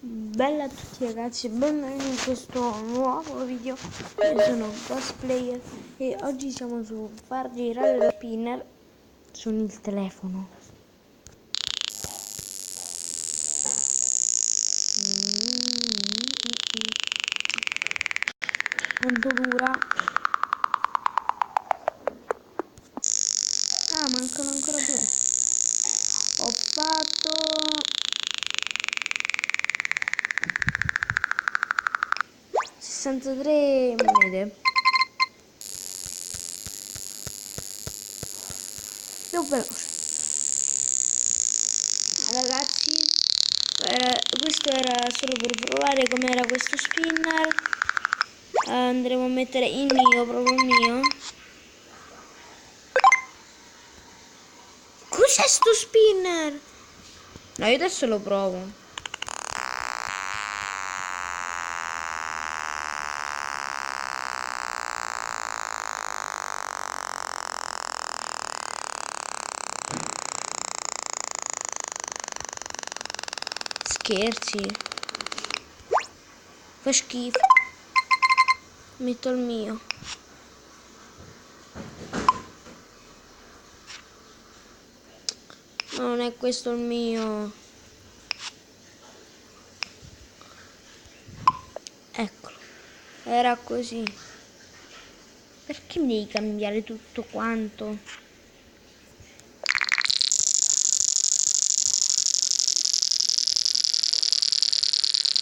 Bella a tutti ragazzi, benvenuti in questo nuovo video. Io sono Cosplayer e oggi siamo su far girare lo spinner sul telefono. Quanto dura? Ah, mancano ancora due. Ho fatto 63 monete. Più veloce. Ragazzi, questo era solo per provare com'era questo spinner. Andremo a mettere il mio, proprio il mio. Cos'è sto spinner? No, io adesso lo provo. Scherzi. Fa schifo. Metto il mio. Non è questo il mio. Eccolo. Era così. Perché mi devi cambiare tutto quanto?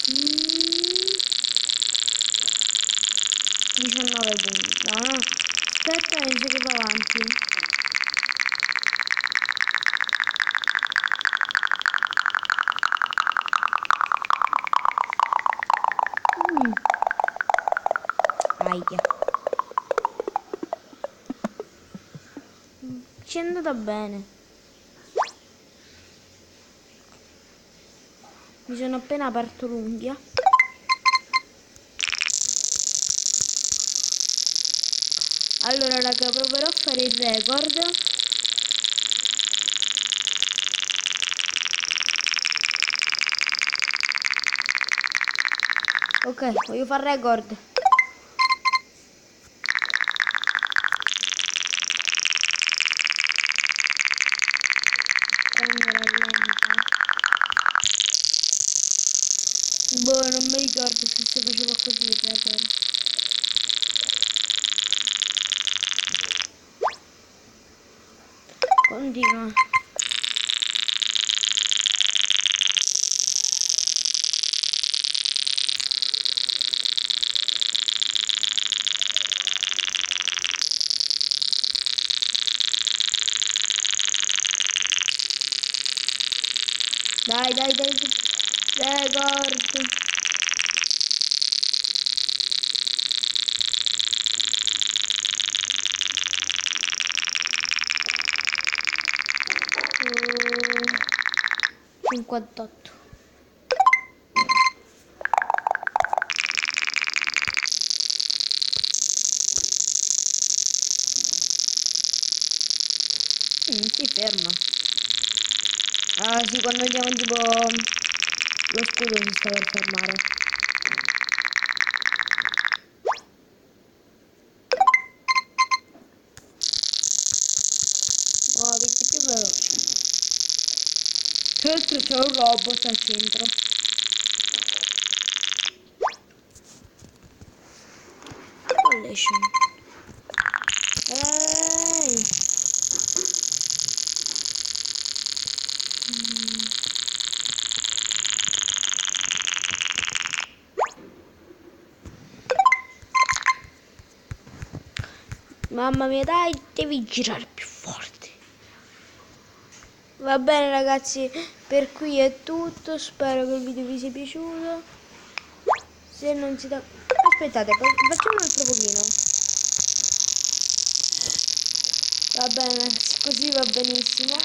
Mm. 19 punti. No, no. Aspetta, mi sa che va avanti. Aia. Ci è andata bene. Mi sono appena aperto l'unghia. Allora raga, proverò a fare il record. Ok, voglio fare record. Boh, non mi ricordo se si faceva così il record. Continua. Dai, dai, dai. Record. Uh, 58. Si ferma. Ah sì, quando andiamo tipo lo scudo si sta per fermare. Oh, vedi più veloce. Tra l'altro c'è un robot al centro. Collation. Ehi! Mamma mia, dai, devi girare più forte. Va bene ragazzi, per qui è tutto. Spero che il video vi sia piaciuto. Se non si dà... Aspettate, facciamo un altro pochino. Va bene, così va benissimo.